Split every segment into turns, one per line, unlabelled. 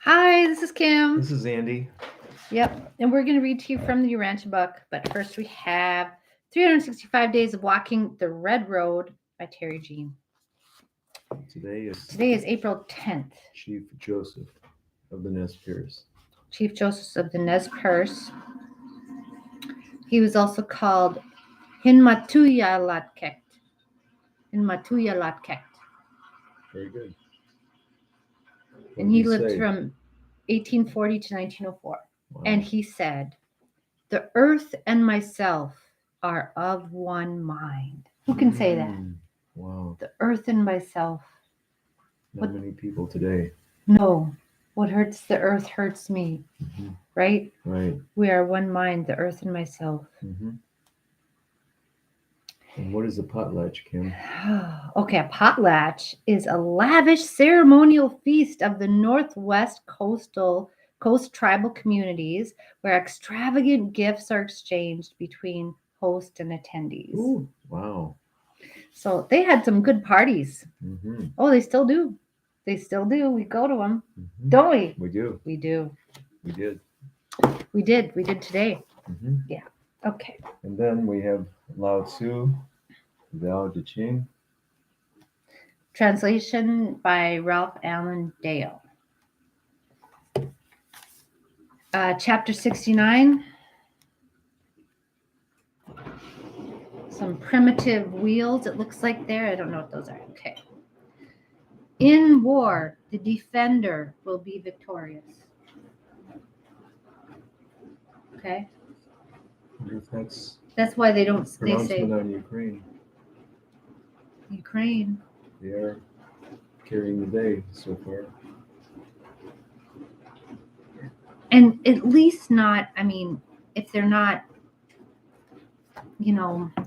Hi, this is Kim.
This is Andy.
Yep, and we're going to read to you from the Urantia book. But first, we have 365 Days of Walking the Red Road by Terry Jean.
Today
is April 10th.
Chief Joseph of the Nez Perce.
Chief Joseph of the Nez Perce. He was also called Hinmatuyalatkekt.
Very good.
And he lived from 1840 to 1904. Wow. And he said, "The earth and myself are of one mind." Who can say that?
Wow.
The earth and myself.
Not many people today.
No. What hurts the earth hurts me.
Mm-hmm.
Right?
Right.
We are one mind, the earth and myself.
Mm-hmm. And what is a potlatch, Kim?
Okay, a potlatch is a lavish ceremonial feast of the Northwest Coast tribal communities where extravagant gifts are exchanged between host and attendees.
Ooh, wow.
So they had some good parties.
Mm-hmm.
Oh, they still do. They still do. We go to them,
don't
we?
We do.
We do.
We did.
We did. We did today.
Mm-hmm.
Yeah. Okay.
And then we have Lao Tzu, Tao Te Ching.
Translation by Ralph Allen Dale. Chapter 69. Some primitive wheels, it looks like there. I don't know what those are. Okay. In war, the defender will be victorious. Okay. That's why they don't. They say
on Ukraine.
Ukraine.
They are carrying the day so far.
And at least not. I mean, if they're not,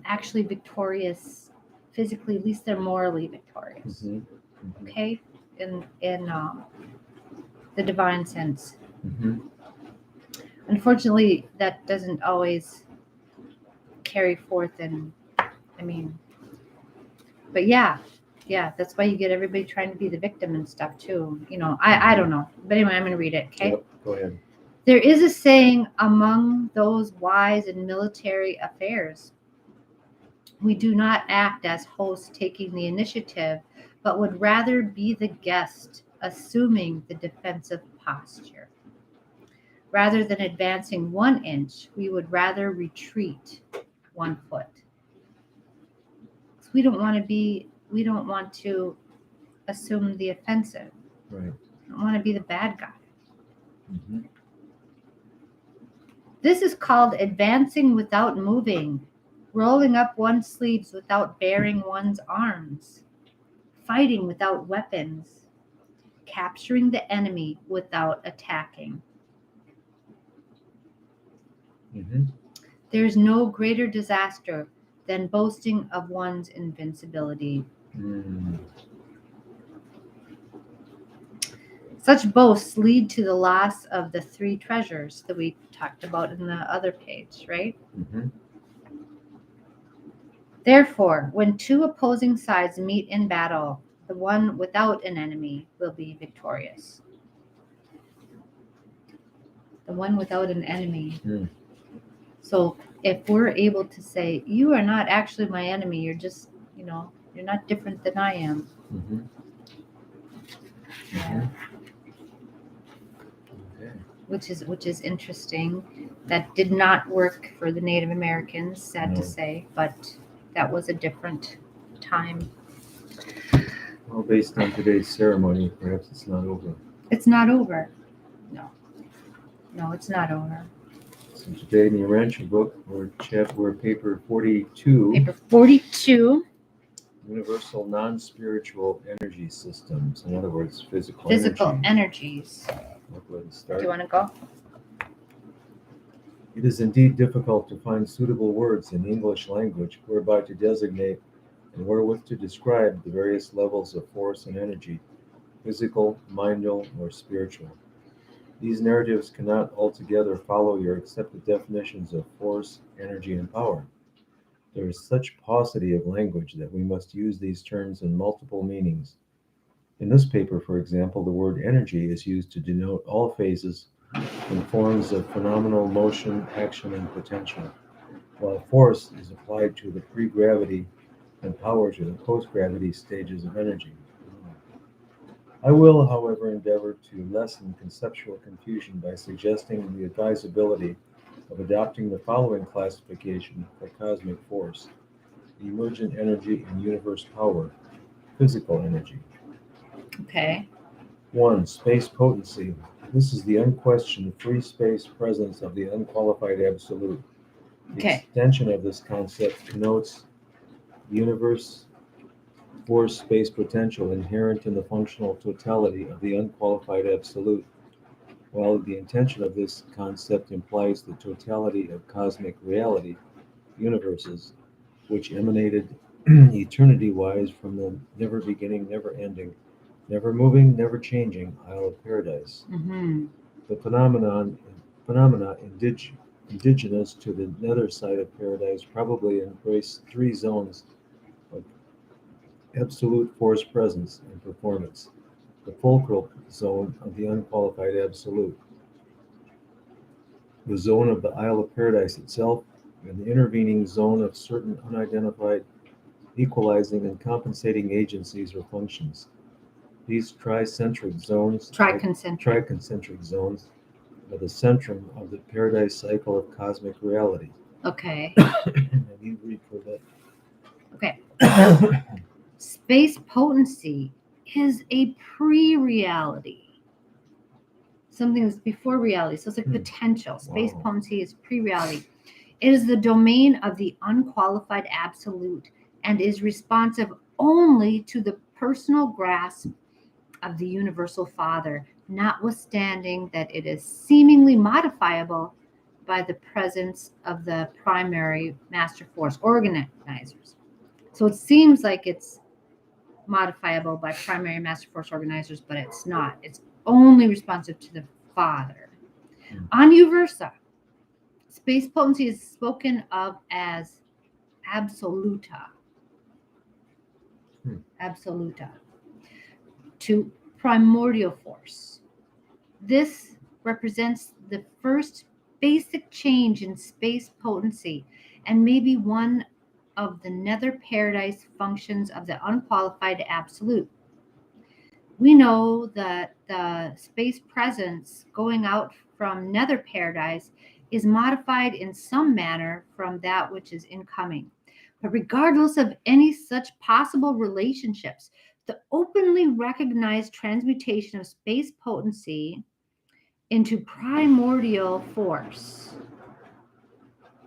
actually victorious physically, at least they're morally victorious.
Mm-hmm. Mm-hmm.
Okay, in the divine sense.
Mm-hmm.
Unfortunately, that doesn't always carry forth, and but yeah, that's why you get everybody trying to be the victim and stuff too. I don't know, but anyway, I'm going to read it. Okay.
Yep, go ahead.
There is a saying among those wise in military affairs: we do not act as hosts taking the initiative, but would rather be the guest assuming the defensive posture. Rather than advancing 1 inch, we would rather retreat 1 foot. So we don't want to assume the offensive.
Right.
We don't want to be the bad guy.
Mm-hmm.
This is called advancing without moving, rolling up one's sleeves without baring one's arms, fighting without weapons, capturing the enemy without attacking.
Mm-hmm.
There is no greater disaster than boasting of one's invincibility.
Mm.
Such boasts lead to the loss of the 3 treasures that we talked about in the other page, right?
Mm-hmm.
Therefore, when 2 opposing sides meet in battle, the one without an enemy will be victorious. The one without an enemy.
Mm.
So if we're able to say, you are not actually my enemy, you're just, you're not different than I am.
Mm-hmm.
Yeah.
Mm-hmm. Okay.
Which is interesting. That did not work for the Native Americans, sad to say, but that was a different time.
Well, based on today's ceremony, perhaps it's not over.
It's not over. No, it's not over.
So today in the Urantia book, we're paper 42.
Paper 42.
Universal non-spiritual energy systems. In other words, physical
energies.
I'll go ahead and start.
Do you want to go?
It is indeed difficult to find suitable words in the English language whereby to designate and wherewith to describe the various levels of force and energy, physical, mindal, or spiritual. These narratives cannot altogether follow your accepted definitions of force, energy, and power. There is such paucity of language that we must use these terms in multiple meanings. In this paper, for example, the word energy is used to denote all phases and forms of phenomenal motion, action, and potential, while force is applied to the pre-gravity and power to the post-gravity stages of energy. I will, however, endeavor to lessen conceptual confusion by suggesting the advisability of adopting the following classification for cosmic force: emergent energy and universe power, physical energy.
Okay.
1. Space potency. This is the unquestioned free space presence of the unqualified absolute. The
Okay.
extension of this concept connotes universe force space potential inherent in the functional totality of the unqualified absolute, while the intention of this concept implies the totality of cosmic reality, universes, which emanated eternity-wise from the never beginning, never ending, never moving, never changing Isle of Paradise.
Mm-hmm.
The phenomena indigenous to the nether side of paradise probably embrace three zones of absolute force presence and performance: the fulcral zone of the unqualified absolute, the zone of the Isle of Paradise itself, and the intervening zone of certain unidentified equalizing and compensating agencies or functions. These triconcentric zones are the centrum of the paradise cycle of cosmic reality.
Okay.
And you read for that.
Okay. Space potency is a pre-reality. Something that's before reality. So it's like potential. Space
Wow.
potency is pre-reality. It is the domain of the unqualified absolute and is responsive only to the personal grasp of the universal Father, notwithstanding that it is seemingly modifiable by the presence of the primary master force organizers. So it seems like it's modifiable by primary master force organizers, but it's not. It's only responsive to the Father. On Uversa, space potency is spoken of as absoluta. Absoluta. To primordial force. This represents the first basic change in space potency and may be one of the nether paradise functions of the unqualified absolute. We know that the space presence going out from nether paradise is modified in some manner from that which is incoming. But regardless of any such possible relationships, the openly recognized transmutation of space potency into primordial force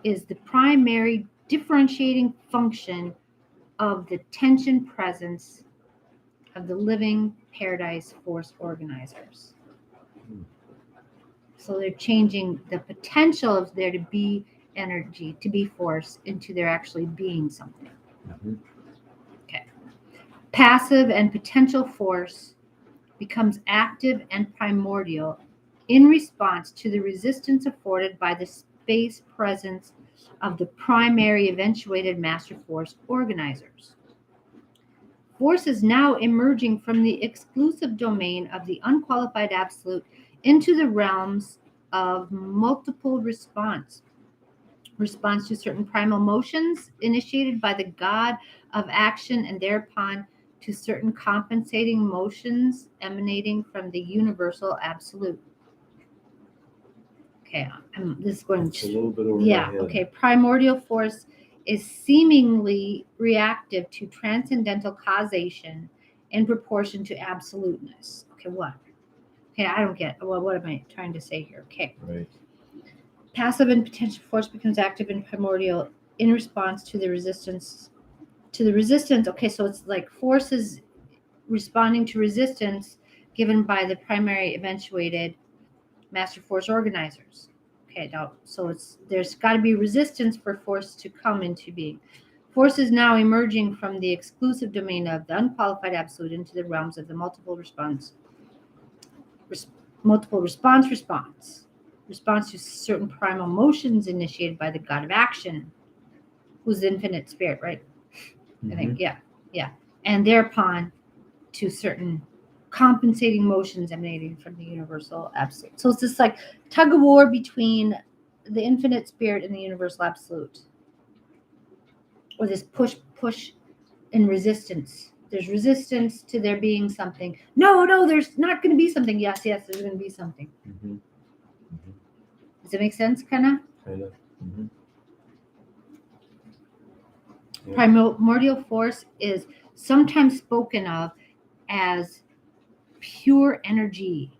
is the primary differentiating function of the tension presence of the living paradise force organizers. So they're changing the potential of there to be energy, to be force, into there actually being something. Okay. Passive and potential force becomes active and primordial in response to the resistance afforded by the space presence of the primary eventuated master force organizers. Force is now emerging from the exclusive domain of the unqualified absolute into the realms of multiple response. Response to certain primal motions initiated by the god of action, and thereupon to certain compensating motions emanating from the universal absolute. Okay, this is going
It's a little bit over my
yeah,
head.
okay. Primordial force is seemingly reactive to transcendental causation in proportion to absoluteness. Okay, what? Okay, I don't get. Well, what am I trying to say here? Okay.
Right.
Passive and potential force becomes active and primordial in response to the resistance. Okay, so it's like force is responding to resistance given by the primary eventuated master force organizers. Okay, now so there's got to be resistance for force to come into being. Force is now emerging from the exclusive domain of the unqualified absolute into the realms of the multiple response response to certain primal motions initiated by the god of action, who's the infinite spirit, right? I think, yeah. And thereupon to certain compensating motions emanating from the universal absolute. So it's this like tug of war between the infinite spirit and the universal absolute, or this push and resistance. There's resistance to there being something. No, there's not going to be something. Yes, there's going to be something.
Mm-hmm.
Does it make sense, kind of?
Kind of. Mm-hmm. Yeah.
Primordial force is sometimes spoken of as pure energy.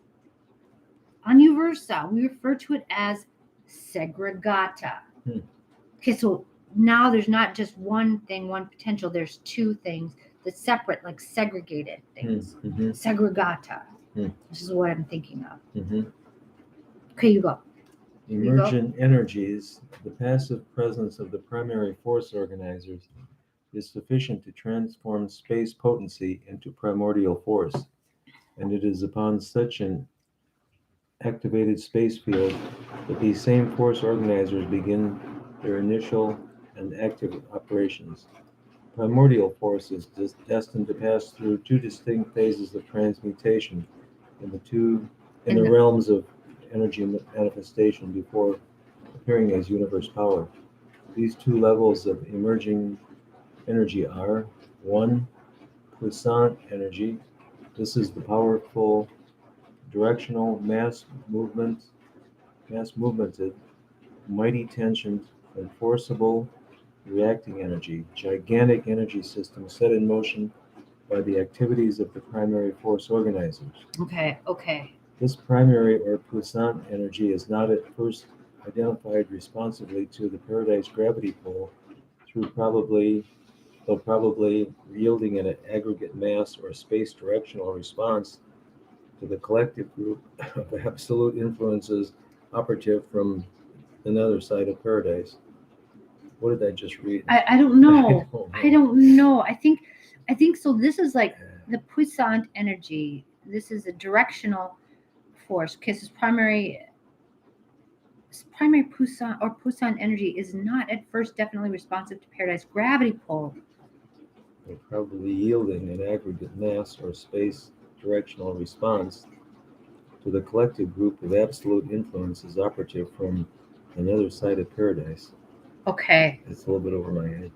Universa, we refer to it as segregata. Okay, so now there's not just one thing, one potential. There's two things that's separate, like segregated things. Segregata. This is what I'm thinking of. Okay, you go.
Emergent energies, the passive presence of the primary force organizers is sufficient to transform space potency into primordial force, and it is upon such an activated space field that these same force organizers begin their initial and active operations. Primordial force is destined to pass through two distinct phases of transmutation in the realms of energy manifestation before appearing as universe power. These two levels of emerging energy are: one, puissant energy. This is the powerful, directional, mass movemented, mighty tensioned, and forcible reacting energy, gigantic energy system set in motion by the activities of the primary force organizers.
Okay.
This primary or puissant energy is not at first identified responsively to the paradise gravity pull though probably yielding an aggregate mass or space directional response to the collective group of absolute influences operative from another side of paradise. What did I just read?
I don't know. I don't know. I think so. This is like the puissant energy. This is a directional force. Okay, so primary puissant energy is not at first definitely responsive to paradise gravity pull.
Probably yielding an aggregate mass or space directional response to the collective group of absolute influences operative from another side of paradise.
Okay.
It's a little bit over my head.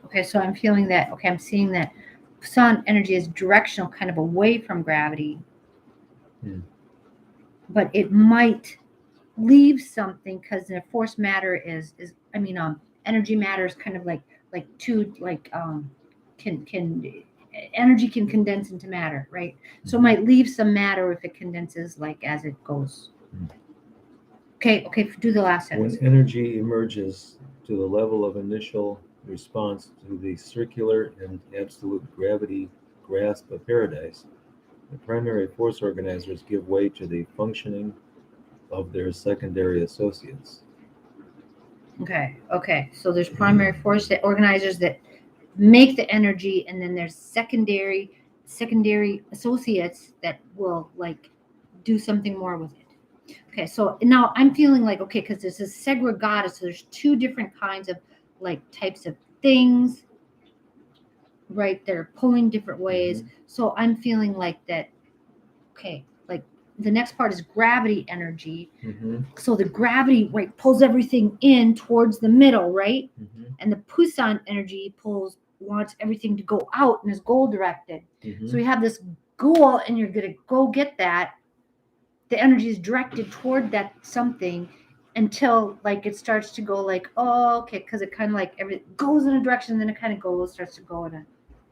Okay, so I'm feeling that. Okay, I'm seeing that puissant energy is directional, kind of away from gravity. But it might leave something because the force matter is energy matter is kind of like can energy can condense into matter, right? So it might leave some matter if it condenses like as it goes. Okay, do the last sentence.
When energy emerges to the level of initial response to the circular and absolute gravity grasp of paradise, the primary force organizers give way to the functioning of their secondary associates.
Okay. So there's primary force organizers that make the energy, and then there's secondary associates that will like do something more with it. Okay, so now I'm feeling like because there's this segregata, so there's two different kinds of like types of things, right? They're pulling different ways. So I'm feeling like that. Okay, like the next part is gravity energy. So the gravity pulls everything in towards the middle, right? And the puissant energy wants everything to go out and is goal directed. So you have this goal and you're gonna go get that. The energy is directed toward that something until like it starts to go like, because it kind of like everything goes in a direction, and then it kind of starts to go in a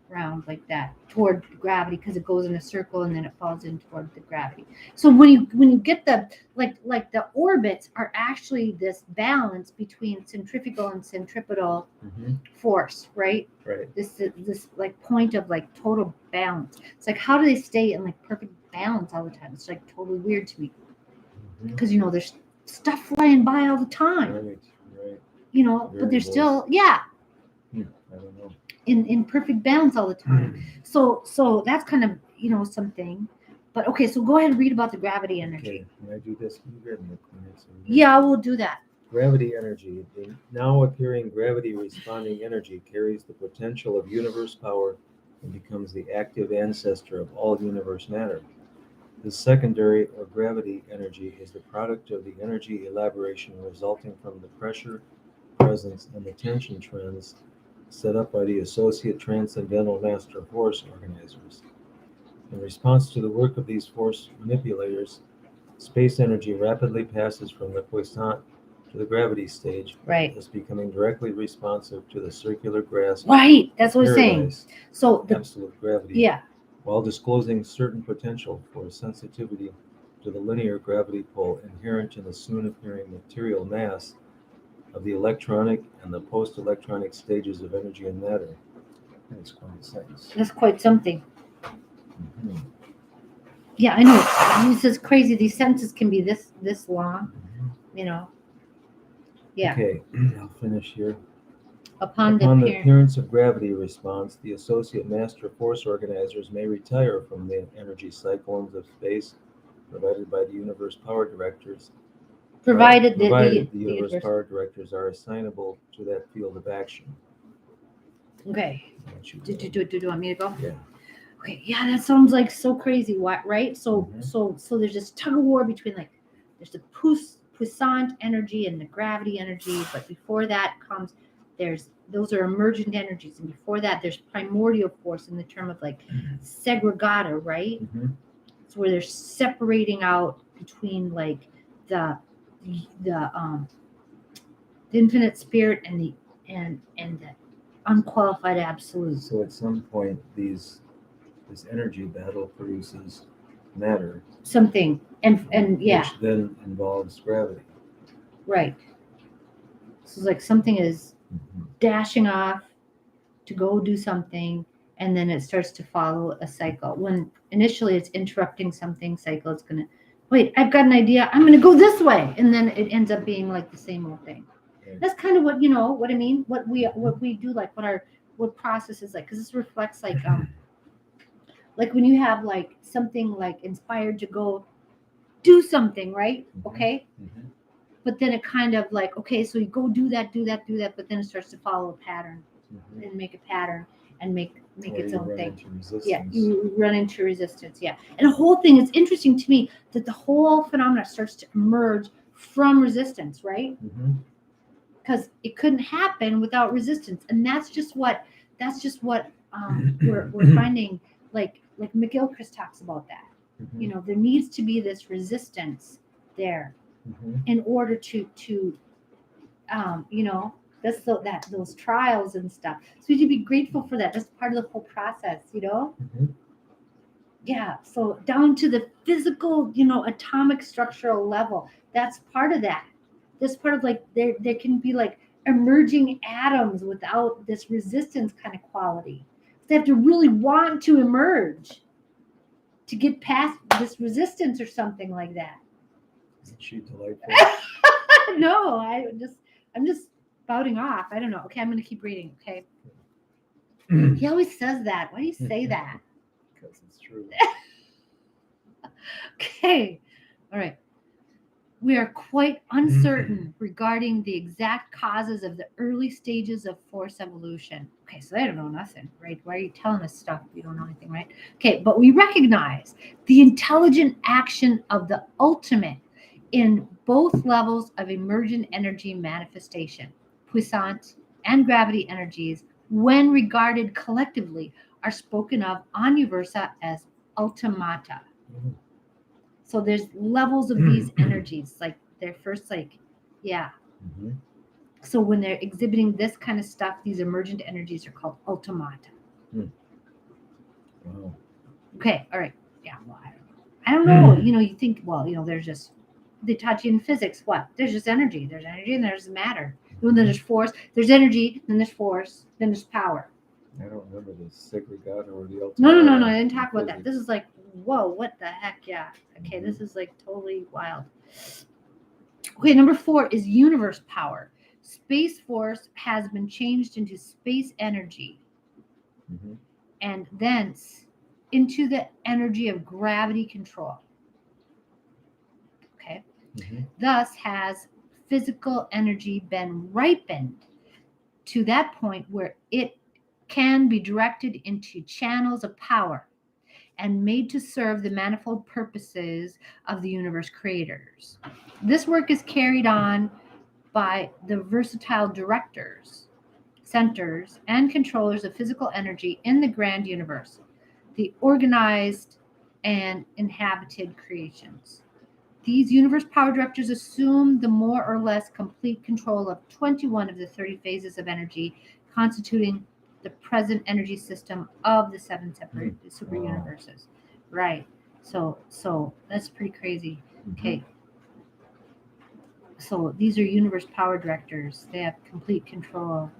round like that toward gravity, because it goes in a circle and then it falls in toward the gravity. So when you get the like the orbits are actually this balance between centrifugal and centripetal force, right? This like point of like total balance. It's like, how do they stay in like perfect balance all the time? It's like totally weird to me, because there's stuff flying by all the time,
right.
But they're still
I don't know.
In perfect balance all the time. So that's kind of something. But okay, so go ahead and read about the gravity energy.
Okay, can I do this?
Yeah, we'll do that.
Gravity energy. The now appearing gravity responding energy carries the potential of universe power and becomes the active ancestor of all universe matter. The secondary or gravity energy is the product of the energy elaboration resulting from the pressure, presence, and the tension trends set up by the associate transcendental master force organizers. In response to the work of these force manipulators, space energy rapidly passes from the puissant to the gravity stage,
Right.
thus becoming directly responsive to the circular grasp
Right.
of
That's what I'm saying.
paradise,
So the
absolute gravity,
yeah.
while disclosing certain potential for sensitivity to the linear gravity pull inherent in the soon appearing material mass of the electronic and the post-electronic stages of energy and matter. That's quite a sentence.
That's quite something.
Mhm.
Yeah, I know. This is crazy. These sentences can be this long. You know. Yeah.
Okay, I'll finish here.
Upon
Upon the
appearance.
appearance of gravity response, the associate master force organizers may retire from the energy cyclones of space provided by the universe power directors,
Provided
provided the
the
universe
universe.
power directors are assignable to that field of action.
Okay.
What you
Do
read.
you want me to go?
Yeah.
Okay. Yeah, that sounds like so crazy. What? Right? So
Mhm.
so there's this tug of war between like there's the puissant energy and the gravity energy, but before that comes those are emergent energies, and before that there's primordial force in the term of like segregata, right?
Mhm.
It's where they're separating out between like the the infinite spirit and the unqualified absolute.
So at some point, this energy battle produces matter,
Something and yeah,
which then involves gravity.
right. So it's like something is
Mhm.
dashing off to go do something, and then it starts to follow a cycle. When initially it's interrupting something cycle, it's gonna wait. I've got an idea. I'm gonna go this way, and then it ends up being like the same old thing.
Right.
That's kind of what what I mean. What we do, like what process is like, because this reflects like when you have like something like inspired to go do something, right?
Mhm.
Okay.
Mhm.
But then it kind of like, okay, so you go do that, but then it starts to follow a pattern
Mhm.
and make a pattern and make
Or
its
you
own
run
thing.
into resistance.
Yeah, you run into resistance. Yeah. And the whole thing is interesting to me that the whole phenomena starts to emerge from resistance, right?
Mhm.
Because it couldn't happen without resistance. And that's just what we're finding, like McGilchrist talks about that.
Mhm.
There needs to be this resistance there
Mhm.
in order to that's that those trials and stuff. So we should be grateful for that. That's part of the whole process.
Mhm.
Yeah. So down to the physical, atomic structural level. That's part of that. That's part of like there can be like emerging atoms without this resistance kind of quality. They have to really want to emerge to get past this resistance or something like that.
Isn't she delightful?
No, I'm just spouting off. I don't know. Okay, I'm gonna keep reading. Okay. He always says that. Why do you say that?
Because it's true.
Okay. All right. We are quite uncertain regarding the exact causes of the early stages of force evolution. Okay, so they don't know nothing, right? Why are you telling us stuff if you don't know anything, right? Okay, but we recognize the intelligent action of the ultimate in both levels of emergent energy manifestation, puissant and gravity energies, when regarded collectively, are spoken of on Uversa as ultimata.
Mhm.
So there's levels of these energies. Like they're first yeah.
Mhm.
So when they're exhibiting this kind of stuff, these emergent energies are called ultimata.
Wow.
Okay, all right. Yeah, well, I don't know. You think, well, there's just they taught you in physics what? There's just energy. There's energy and there's matter. Then there's force. There's energy. Then there's force. Then there's power.
I don't remember the segregata or the
No. I
ultimata
didn't
in
talk about that. This
physics.
is like, whoa, what the heck? Yeah. Okay,
Mhm.
this is like totally wild. Okay, number 4 is universe power. Space force has been changed into space energy
Mhm.
and thence into the energy of gravity control. Okay.
Mhm.
Thus has physical energy been ripened to that point where it can be directed into channels of power and made to serve the manifold purposes of the universe creators. This work is carried on by the versatile directors, centers, and controllers of physical energy in the grand universe, the organized and inhabited creations. These universe power directors assume the more or less complete control of 21 of the 30 phases of energy constituting the present energy system of the seven separate super universes. Right. So that's pretty crazy. Okay. So these are universe power directors. They have complete control.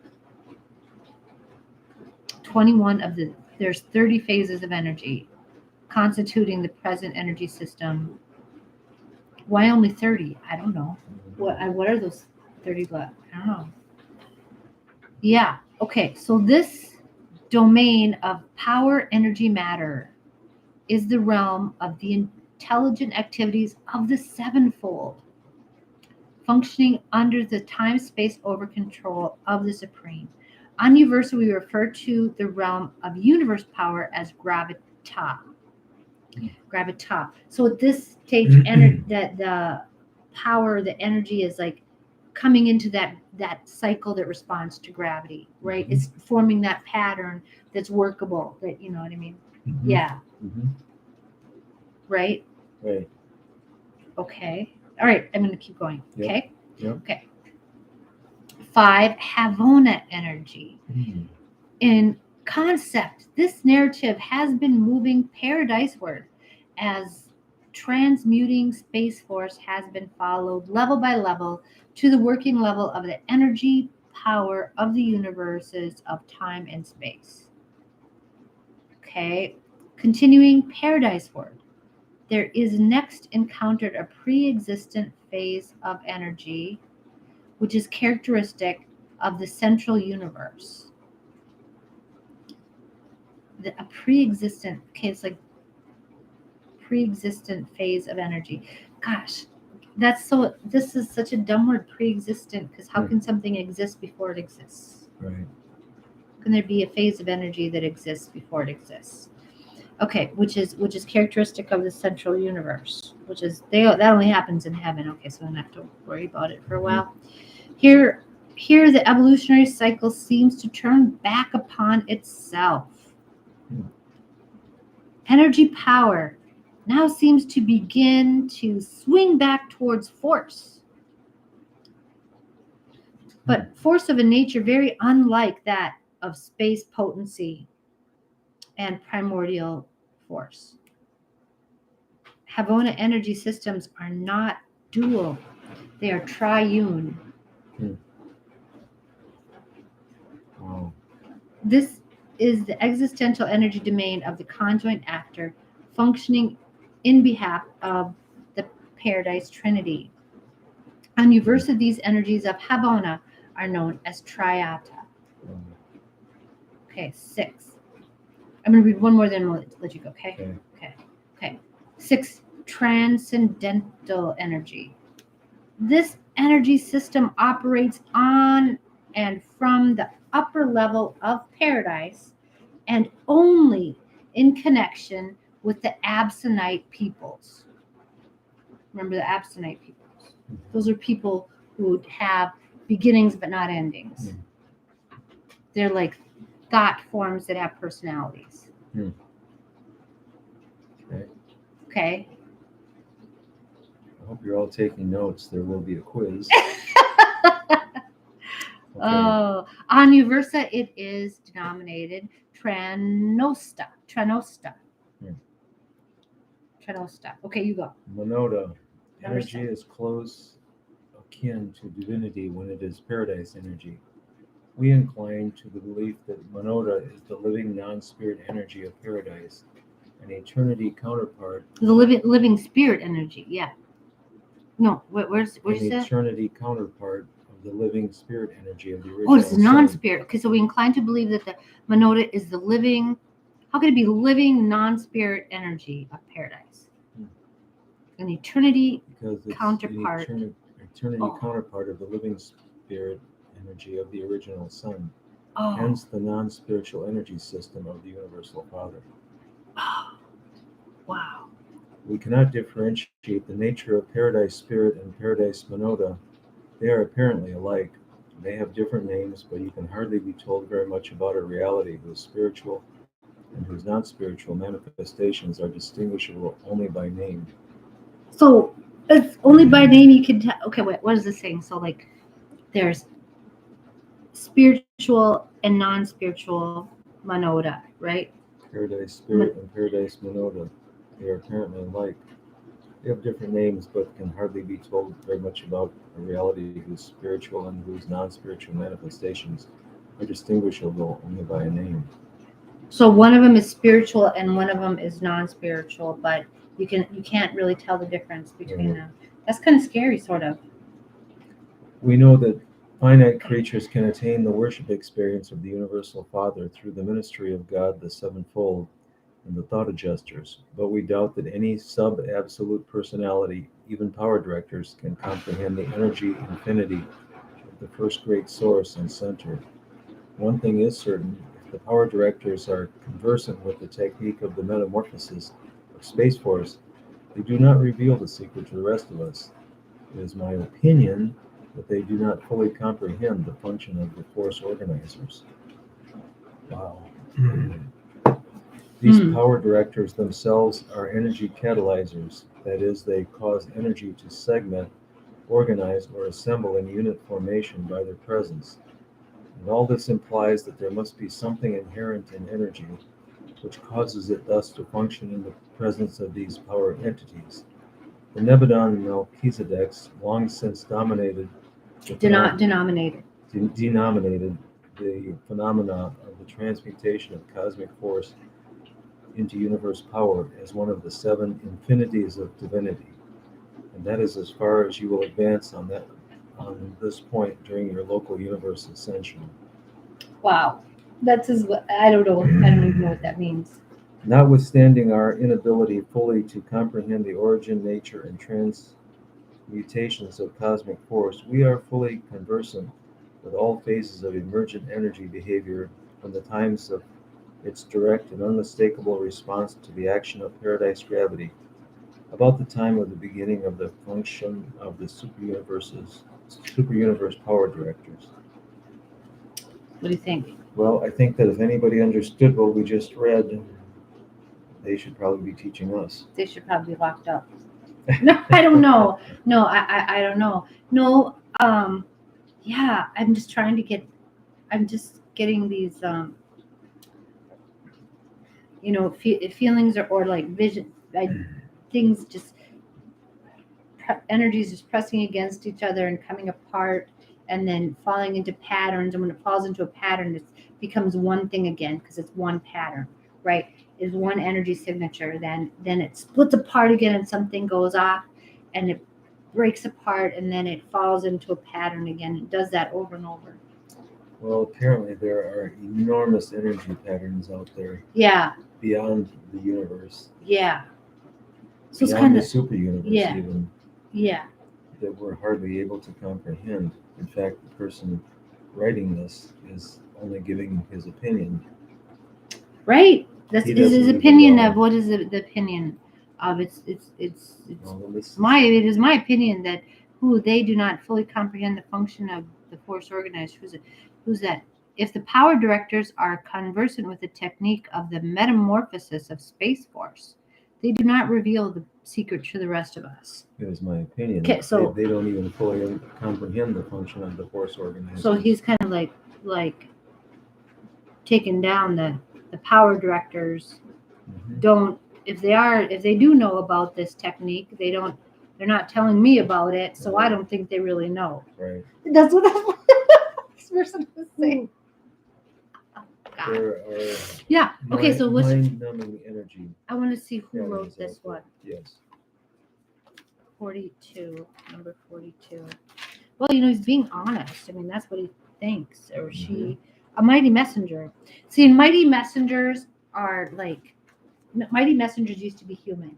21 of there's 30 phases of energy constituting the present energy system. Why only 30? I don't know. What are those 30 left? I don't know. Yeah. Okay. So this domain of power, energy, matter is the realm of the intelligent activities of the sevenfold, functioning under the time-space over control of the Supreme. On Universal, we refer to the realm of universe power as gravita. Gravita. So at this stage, that the power, the energy is like coming into that cycle that responds to gravity, right? It's forming that pattern that's workable. That you know what I mean? Yeah. Right.
Right.
Okay. All right. I'm going to keep going.
Yep.
Okay.
Yep.
Okay. 5, Havona energy. In concept, this narrative has been moving paradiseward as transmuting space force has been followed level by level to the working level of the energy power of the universes of time and space. Okay. Continuing paradiseward. There is next encountered a pre-existent phase of energy, which is characteristic of the central universe. A pre-existent, okay, it's like pre-existent phase of energy. Gosh, this is such a dumb word, pre-existent, because how can something exist before it exists?
Right.
Can there be a phase of energy that exists before it exists? Okay, which is characteristic of the central universe, which is that only happens in heaven. Okay, so I don't have to worry about it for a while. Here the evolutionary cycle seems to turn back upon itself. Energy power now seems to begin to swing back towards force, but force of a nature very unlike that of space potency and primordial force. Havona energy systems are not dual, they are triune.
Wow.
This is the existential energy domain of the conjoint actor functioning in behalf of the Paradise Trinity. On Uversa, these energies of Havona are known as triata. Okay, 6. I'm going to read one more, then we'll let you go, okay? Okay. 6, transcendental energy. This energy system operates on and from the upper level of paradise and only in connection with the Absonite peoples. Remember the Absonite peoples? Those are people who have beginnings but not endings. They're like thought forms that have personalities. Okay.
I hope you're all taking notes. There will be a quiz.
Oh, on Uversa, it is denominated Tranosta. Okay, you go.
Monota. Energy is close akin to divinity when it is paradise energy. We incline to the belief that Monota is the living non-spirit energy of paradise, an eternity counterpart.
The living spirit energy, yeah. No, where's
an
that?
Eternity counterpart of the living spirit energy of the original.
Oh, it's non-spirit. Okay, so we incline to believe that the Monota is the living. How can it be living non-spirit energy of paradise? An eternity counterpart.
Eternity counterpart of the living spirit energy of the original sun.
Oh,
hence the non-spiritual energy system of the Universal Father.
oh, wow.
We cannot differentiate the nature of Paradise Spirit and Paradise Monada. They are apparently alike. They have different names, but you can hardly be told very much about a reality whose spiritual and whose non-spiritual manifestations are distinguishable only by name.
So it's only by name you can tell. Okay, wait, what is this saying? So, like, there's spiritual and non-spiritual Manoda, right?
Paradise Spirit and Paradise Monada. They are apparently alike. They have different names, but can hardly be told very much about a reality whose spiritual and whose non-spiritual manifestations are distinguishable only by a name.
So one of them is spiritual and one of them is non-spiritual, but you can't really tell the difference between them. That's kind of scary, sort of.
We know that finite creatures can attain the worship experience of the Universal Father through the ministry of God the Sevenfold and the Thought Adjusters, but we doubt that any sub-absolute personality, even power directors, can comprehend the energy infinity of the first great source and center. One thing is certain: if the power directors are conversant with the technique of the metamorphosis of Space Force, they do not reveal the secret to the rest of us. It is my opinion that they do not fully comprehend the function of the force organizers. Wow. These power directors themselves are energy catalyzers, that is, they cause energy to segment, organize, or assemble in unit formation by their presence. And all this implies that there must be something inherent in energy which causes it thus to function in the presence of these power entities. The Nebadon Melchizedeks long since
Denominated.
denominated the phenomena of the transmutation of cosmic force into universe power as one of the seven infinities of divinity. And that is as far as you will advance on this point during your local universe ascension.
Wow. That's as I don't know. I don't even know what that means.
Notwithstanding our inability fully to comprehend the origin, nature, and transmutations of cosmic force, we are fully conversant with all phases of emergent energy behavior from the times of its direct and unmistakable response to the action of paradise gravity, about the time of the beginning of the function of the superuniverse power directors.
What do you think?
Well, I think that if anybody understood what we just read, they should probably be teaching us.
They should probably be locked up. No, I don't know. No, I don't know. No, yeah, I'm just trying to get. I'm just getting these, feelings or like vision, like things just energies just pressing against each other and coming apart and then falling into patterns. And when it falls into a pattern, it becomes one thing again because it's one pattern, right? Is one energy signature. Then it splits apart again and something goes off and it breaks apart and then it falls into a pattern again. It does that over and over.
Well, apparently there are enormous energy patterns out there.
Yeah.
Beyond the universe.
Yeah. So
beyond
it's kind
the
of
super universe,
yeah.
even.
Yeah.
That we're hardly able to comprehend. In fact, the person writing this is only giving his opinion.
Right. That's is his opinion of what is the opinion of it's it is my opinion that who they do not fully comprehend the function of the force organizer. Who's that? If the power directors are conversant with the technique of the metamorphosis of Space Force, they do not reveal the secret to the rest of us.
It is my opinion.
Okay, so
they don't even fully comprehend the function of the force organizer.
So he's kind of like taking down the power directors. Don't if they do know about this technique, they're not telling me about it, so I don't think they really know.
Right.
That's what this person was saying.
There are
yeah. Okay. So what's
mind-numbing energy?
I want to see who wrote this one.
Yes.
42, number 42. Well, he's being honest. I mean, that's what he thinks, or she. A mighty messenger. See, mighty messengers are like mighty messengers used to be human,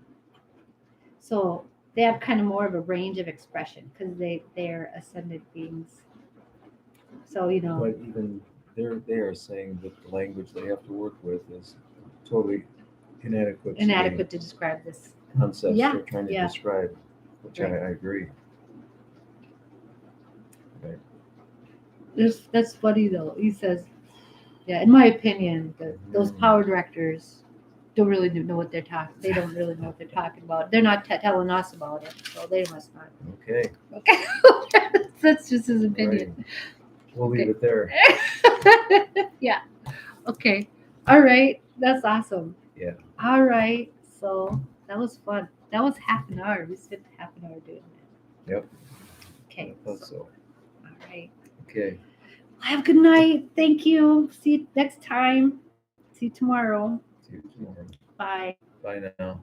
so they have kind of more of a range of expression because they're ascended beings. So
But even they are saying that the language they have to work with is totally inadequate to
Inadequate to describe this.
the concepts
Yeah,
they're trying to
yeah.
describe, which
Right.
I agree. Right.
That's funny though. He says, yeah, in my opinion, those
Mm.
power directors don't really know what they're talking. They don't really know what they're talking about. They're not telling us about it, so they must not.
Okay.
Okay, that's just his
All right.
opinion.
We'll leave it there.
Yeah. Okay. All right. That's awesome.
Yeah.
All right. So that was fun. That was half an hour. We spent half an hour doing that.
Yep.
Okay.
I thought so.
All right.
Okay.
Have a good night. Thank you. See you next time. See you tomorrow.
See you tomorrow.
Bye.
Bye now.